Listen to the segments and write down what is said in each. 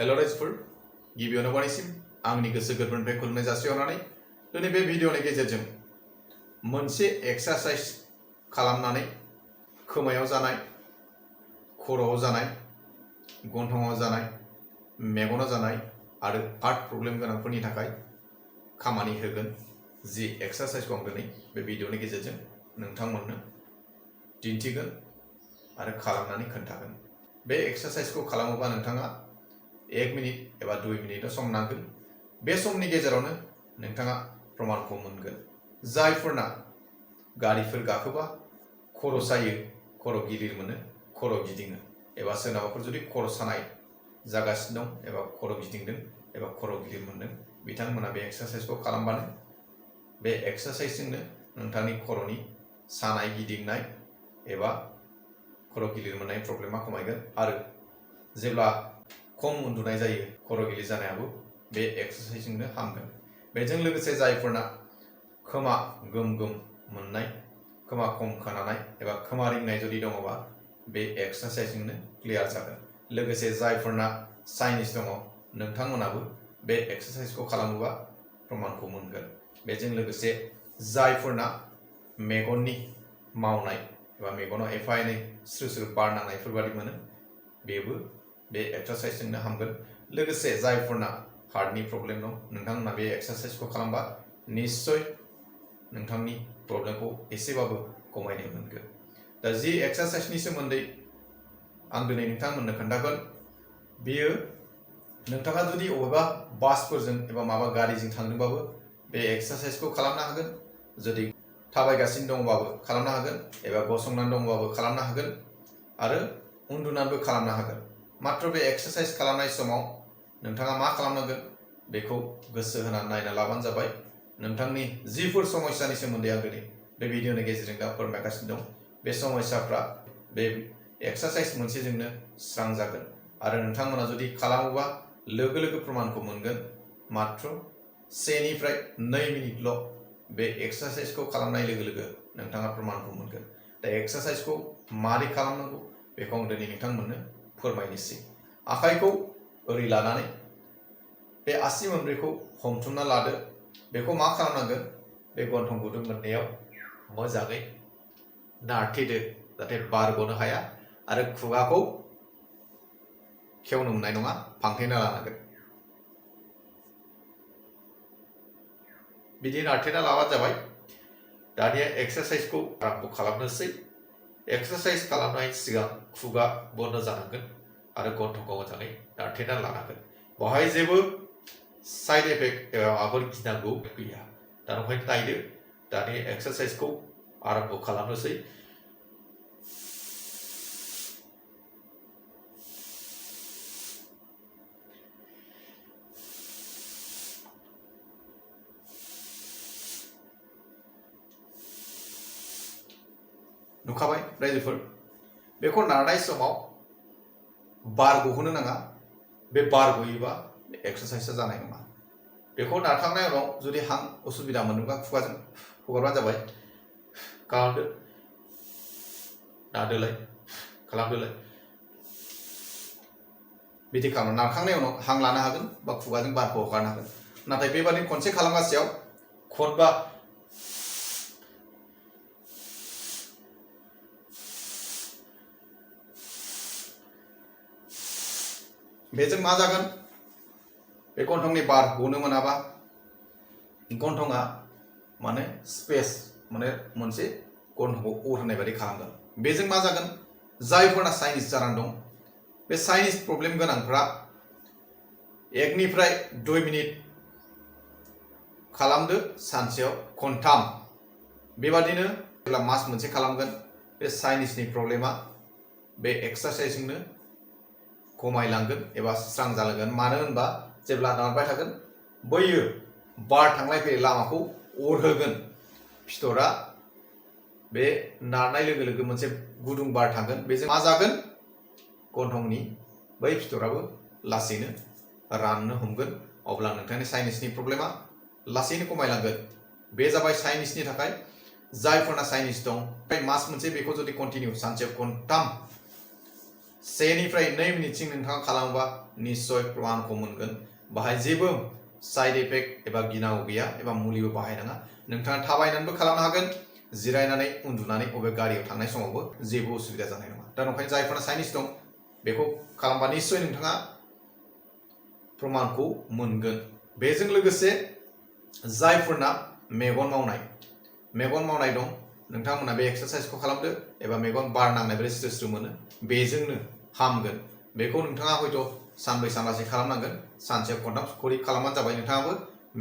Hello राइजफोर गिबियावनो बयनिसिम आंनि गोसो गोरबोनिफ्राय खुलुमनाय जासिहरनानै दिनै बे भिडिअनि गेजेरजों मोनसे एक्सारसाइज खालामनानै खोमायाव जानाय खर'आव जानाय गन्थंआव जानाय मेगनाव जानाय आरो हार्ट प्रब्लेम गोनांफोरनि थाखाय खामानि होगोन जि एक्सारसाइजखौ आं दिनै बे भिडिअनि गेजेरजों नोंथांमोननो दिन्थिगोन आरो खालामनानै खोन्थागोन। बे एक्सारसाइजखौ खालामोबा नोंथाङा 1 मिनिट एबा 2 मिनिट सम नांगोन। बे समनि गेजेरावनो नोंथाङा प्रमाणखौ मोनगोन। जायफोरना गारिफोर गाखोबा खर' सायो, खर' गिलिर मोनो, खर' गिदिङो एबा सोरनाबाफोर जुदि खर' सानाय जागासिनो दं एबा खर' गिदिंदों एबा खर' गिलिर मोनदों बिथांमोना बे एक्सारसाइजखौ खालामबानो बे एक्सारसाइजजोंनो नोंथांनि खर'नि सानाय गिदिंनाय एबा खर' गिलिर मोननाय प्रब्लेमा खमायगोन आरो जेब्ला खम उन्दुनाय जायो खर' गिलिर जानायाबो बे एक्सारसाइजजोंनो हामगोन। बेजों लोगोसे जायफोरना खोमा गोम गोम मोननाय, खोमा खम खोनानाय एबा खोमा रिंनाय जुदि दङबा बे एक्सारसाइजजोंनो क्लियार जागोन। लोगोसे जायफोरना साइनिस दङ नोंथांमोनाबो बे एक्सारसाइजखौ खालामोबा प्रमाणखौ मोनगोन। बेजों लोगोसे जायफोरना मेगननि मावनाय एबा मेगनाव एफा एनै स्रु स्रु बार नांनायफोर बादि मोनो बेबो बे एक्सारसाइजजोंनो हामगोन। लोगोसे जायफोरना हार्टनि प्रब्लेम दं नोंथांमोना बे एक्सारसाइजखौ खालामबा निश्चय नोंथांनि प्रब्लेमखौ एसेबाबो खमायनो मोनगोन। दा जि एक्सारसाइजनि सोमोन्दै आं दिनै नोंथांमोननो खोन्थागोन बेयो नोंथाङा जुदि अबेबा बासफोरजों एबा माबा गारिजों थांदोंबाबो बे एक्सारसाइजखौ खालामनो हागोन। जुदि थाबायगासिनो दंबाबो खालामनो हागोन एबा गसंनानै दंबाबो खालामनो हागोन आरो उन्दुनानैबो खालामनो हागोन। मात्र बे एक्सारसाइज खालामनाय समाव नोंथाङा मा खालामनांगोन बेखौ गोसो होनानै नायना लाबानो जाबाय। नोंथांनि जिफोर समस्यानि सोमोन्दै आं दिनै बे भिडिअनि गेजेरजों दा फोरमायगासिनो दं बे समस्याफ्रा बे एक्सारसाइज मोनसेजोंनो स्रां जागोन आरो नोंथांमोना जुदि खालामोबा लोगो लोगो प्रमाणखौ मोनगोन। मात्र 1 निफ्राय 2 मिनिटल' बे एक्सारसाइजखौ खालामनाय लोगो लोगो नोंथाङा प्रमाणखौ मोनगोन। दा एक्सारसाइजखौ मारै खालामनांगौ बेखौ आं दिनै नोंथांमोननो फोरमायनोसै। आखाइखौ ओरै लानानै बे आसि मोनब्रैखौ हमथुमना लादो। बेखौ मा खालामनांगोन बे गन्थं गुदुं मोननैयाव मोजाङै नारथेदो जाहाथे बार गनो हाया आरो खुगाखौ खेवनो मोननाय नङा, फांथेना लानांगोन। बिदि नारथेना लाबानो जाबाय। दानिया एक्सारसाइजखौ आराम्भ खालामनोसै। एक्सारसाइज खालामनायनि सिगां खुगा बन्द जानांगोन आरो गन्थंखौ मोजाङै नारथेना लानांगोन। बेवहाय जेबो साइड इफेक्ट एबा माबाफोर गिनांगौ गैया। दा ओंखायनो नायदो दानि एक्सारसाइजखौ आराम्भ खालामनोसै। नुखाबाय रायजोफोर, बेखौ नारनाय समाव बार गहोनो नाङा। बे बार गयोबा एक्सारसाइजआ जानाय नङा। बेखौ नारखांनायनि उनाव जुदि हां उसुबिदा मोनोबा खुगाजों हगारबानो जाबाय। खालामदो, नारदोलाय, खालामदोलाय। बिदि खालामो। नारखांनायनि उनाव हां लानो हागोन बा खुगाजों बारखौ हगारनो हागोन। नाथाय बेबादि खनसे खालामगासेयाव खनबा बेजों मा जागोन बे गन्थंनि बार गनो मोनाबा गन्थंआ माने स्पेस माने मोनसे गन्थंखौ अर होनाय बायदि खालामगोन। बेजों मा जागोन जायफोरना साइनिस जानानै दं बे साइनिस प्रब्लेम गोनांफ्रा 1 निफ्राय 2 मिनिट खालामदो सानसेयाव खनथाम। बेबादिनो जेब्ला मास मोनसे खालामगोन बे साइनिसनि प्रब्लेमा बे एक्सारसाइजजोंनो खमायलांगोन एबा स्रां जालांगोन। मानो होनबा जेब्ला नारबाय थागोन बैयो बार थांलाय फैलाय लामाखौ अर होगोन। फिथरा बे नारनाय लोगो लोगो मोनसे गुदुं बार थांगोन। बेजों मा जागोन गन्थंनि बै फिथराबो लासैनो राननो हमगोन। अब्ला नोंथांनि साइनिसनि प्रब्लेमा लासैनो खमायलांगोन। बे जाबाय साइनिसनि थाखाय। जायफोरना साइनिस दं मास मोनसे बेखौ जुदि कन्टिनिउ सानसेयाव खनथाम 1 निफ्राय 2 मिनिटसिम नोंथाङा खालामोबा निश्चय प्रमानखौ मोनगोन। बाहाय जेबो साइड इफेक्ट एबा गिनांगौ गैया एबा मुलिबो बाहायनाङा। नोंथाङा थाबायनानैबो खालामनो हागोन, जिरायनानै उन्दुनानै बबे गारियाव थांनाय समावबो जेबो उसुबिदा जानाय नङा। दा नंखायनो जायफोरा साइनिस दं बेखौ खालामबा निश्चय नोंथाङा प्रमानखौ मोनगोन। बेजों लोगोसे जायफोरना मेगन मावनाय दं नोंथांमोना बे एक्सारसाइजखौ खालामदो एबा मेगन बार नांनायनिफ्राय स्रो स्रो मोनो, बेजोंनो हामगोन। बेखौ नोंथाङा हयथ' सानब्रै सानबासो खालामनांगोन। सानसेयाव खनथाम खरि खालामबानो जाबाय, नोंथाङाबो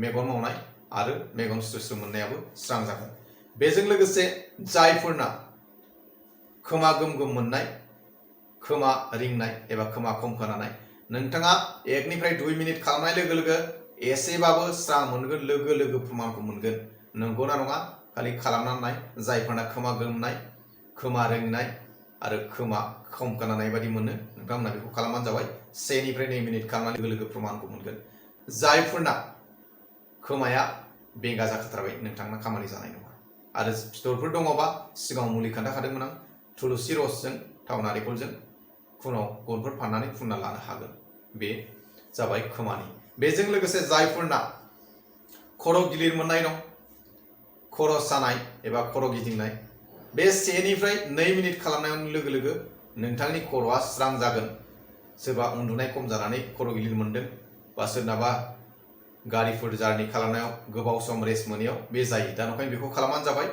मेगन मावनाय आरो मेगन स्रो स्रो मोननायाबो स्रां जागोन। बेजों लोगोसे जायफोरना खोमा गोम गोम मोननाय, खोमा रिंनाय एबा खोमा खम खोनानाय, नोंथाङा 1 निफ्राय 2 मिनिट खालामनाय लोगो लोगो एसेबाबो स्रां मोनगोन, लोगो लोगो प्रमानखौ मोनगोन। नंगौना नङा खालि खालामनानै नाय। जायफोरना खोमा गोमनाय, खोमा रिंनाय आरो खोमा खम खोनानाय बायदि मोनो नोंथांमोना बेखौ खालामबानो जाबाय। 1 निफ्राय 2 मिनिट खालामनाय लोगो लोगो प्रमानखौ मोनगोन। जायफोरना खोमाया बेंगा जाखाथारबाय नोंथांना खामानि जानाय नङा। आरो फिथरफोर दङबा सिगाङाव मुलि खोन्थाखादोंमोन आं, थुलुसि रसजों थाव नारेंखलजों खुनाव गनफोर फाननानै फुनना लानो हागोन। बे जाबाय खोमानि। बेजों लोगोसे जायफोरना खर' गिलिर मोननाय दं, खर' सानाय एबा खर' गिदिंनाय, बे 1 निफ्राय 2 मिनिट खालामनाय लोगो लोगो नोंथांनि खर'आ स्रां जागोन। सोरबा उन्दुनाय खम जानानै खर' गिलिर मोनदों बा सोरनाबा गारिफोर जारनि खालामनायाव गोबाव सम रेस्ट मोनैयाव बे जायो। दा नंखायनो बेखौ खालामबानो जाबाय।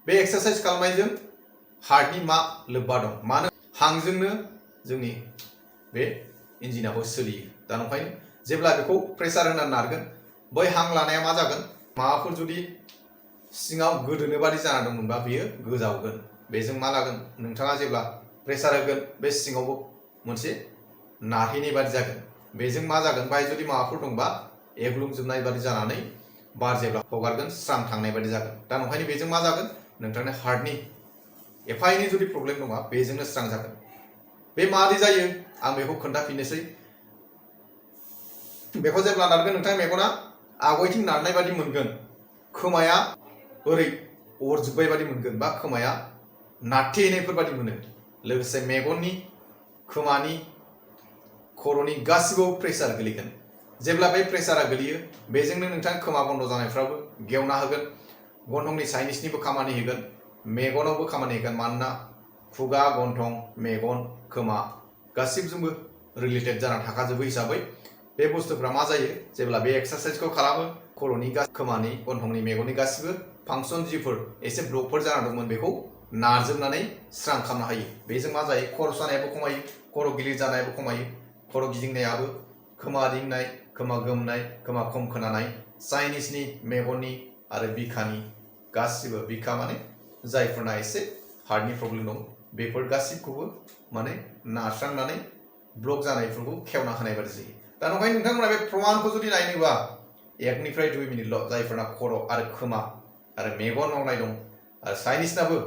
बे एक्सारसाइज खालामनायजों हार्टनि मा लोब्बा दं? मानो हांजोंनो जोंनि बे इन्जिनाबो सोलियो। दा नंखायनो जेब्ला बेखौ प्रेसार होनानै नारगोन, बै हां लानाया मा जागोन? माबाफोर जुदि सिङाव गोदोनो बादि जाना दंमोनबा बेयो गोजावगोन। बेजों मा लागोन? नोंथाङा जेब्ला प्रेसार होगोन बे सिङावबो मोनसे नारहैनाय बादि जागोन। बेजों मा जागोन? बाहाय जुदि माबाफोर दंबा एग्लुंजोबनाय बादि जानानै बार जेब्ला हगारगोन स्रां थांनाय बादि जागोन। दा नंखायनो बेजों मा जागोन? नोंथांनि हार्टनि एफा एनै जुदि प्रब्लेम दंबा बेजोंनो स्रां जागोन। बे माबादि जायो आं बेखौ खोन्थाफिननोसै। बेखौ जेब्ला नारगोन नोंथांनि मेगना आगयथिं नारनाय बादि मोनगोन, खोमाया ओरै अरजोब्बाय बादि मोनगोन बा खोमाया नारथेहैनायफोर बादि मोनो। लोगोसे मेगननि, खोमानि, खर'नि गासिबो प्रेसार गोलैगोन। जेब्ला बे प्रेसारा गोलैयो बेजोंनो नोंथांनि खोमा बन्द जानायफ्राबो गेवना होगोन, गन्थंनि साइनिसनिबो खामानि होगोन, मेगनावबो खामानि होगोन। मानोना खुगा, गन्थं, मेगन, खोमा गासिबजोंबो रिलेटेड जाना थाखाजोबो हिसाबै बे बुस्थुफ्रा मा जायो? जेब्ला बे एक्सारसाइजखौ खालामो खर'नि, खोमानि, गन्थंनि, मेगननि गासिबो फांसन जिफोर एसे ब्लकफोर जाना दंमोन बेखौ नारजोबनानै स्रां खालामनो हायो। बेजों मा जायो? खर' सानायाबो खमायो, खर' गिलिर जानायाबो खमायो, खर' गिदिंनायाबो, खोमा रिंनाय, खोमा गोमनाय, खोमा खम खोनानाय, साइनिसनि, मेगननि आरो बिखानि गासिबो, बिखा माने जायफोरना एसे हार्टनि प्रब्लेम दं बेफोर गासिबखौबो माने नारस्रांनानै ब्लक जानायफोरखौ खेवना होनाय बादि जायो। दा नंखायनो नोंथांमोना बे प्रमानखौ जुदि नायनोबा 1 निफ्राय 2 मिनिटल'। जायफोरना खर' आरो खोमा आरो मेगन मावनाय दं आरो साइनिसनाबो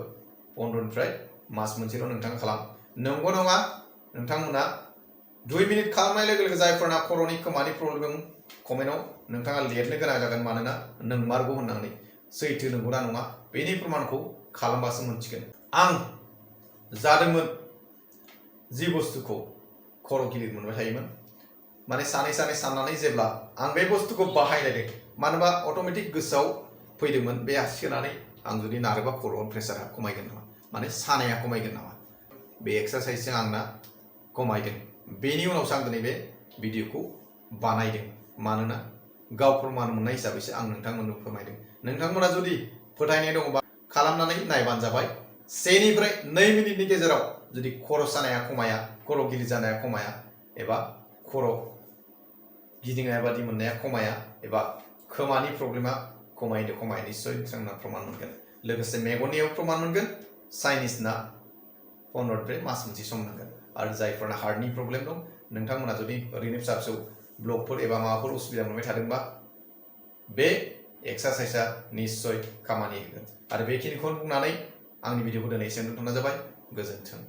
15 निफ्राय मास मोनसेल' नोंथाङा खालाम। नंगौ नङा नोंथांमोना 2 मिनिट खालामनाय लोगो लोगो जायफोरना खर'नि, खोमानि प्रब्लेम कमेन्टआव नोंथाङा लिरनो गोनां जागोन। मानोना नंमारगौ होननानै, सैथो नंगौना नङा बेनि प्रमानखौ खालामबासो मोनथिगोन। आं जादोंमोन जि बुस्थुखौ खर' गिलिर मोनबाय थायोमोन, माने सानै साननानै जेब्ला आं बे बुस्थुखौ बाहायलायदों, मानोबा अट'मेटिक गोसोआव फैदोंमोन बे सोनानै आं जुदि नारोबा खर'आव प्रेसारा खमायगोन नामा, माने सानाया खमायगोन नामा। बे एक्सारसाइजजों आंना खमायदों। बेनि उनावसो आं दिनै बे भिडिअखौ बानायदों। मानोना गाव प्रमान मोननाय हिसाबैसो आं नोंथांमोननो फोरमायदों। नोंथांमोना जुदि फोथायनाय दङबा खालामनानै नायबानो जाबाय। 1 निफ्राय 2 मिनिटनि गेजेराव जुदि खर' सानाया खमाया, खर' गिलिर जानाया खमाया एबा खर' गिदिंनाय बादि मोननाया खमाया एबा खोमानि प्रब्लेमा खमाया, निश्चय नोंथांमोना प्रमान मोनगोन। लोगोसे मेगननियाव प्रमान मोनगोन, साइनिसना 15 निफ्राय मास मोनसे सम नांगोन। आरो जायफोरना हार्टनि प्रब्लेम दं नोंथांमोना जुदि ओरैनो फिसा फिसौ ब्लकफोर एबा माबाफोर उसुबिदा मोनबाय थादोंबा बे एक्सारसाइजआ निश्चय खामानि होगोन। आरो बेखिनिखौनो बुंनानै आंनि भिडिअखौ दिनै एसेयावनो दोनथ'नाय जाबाय। गोजोन्थों।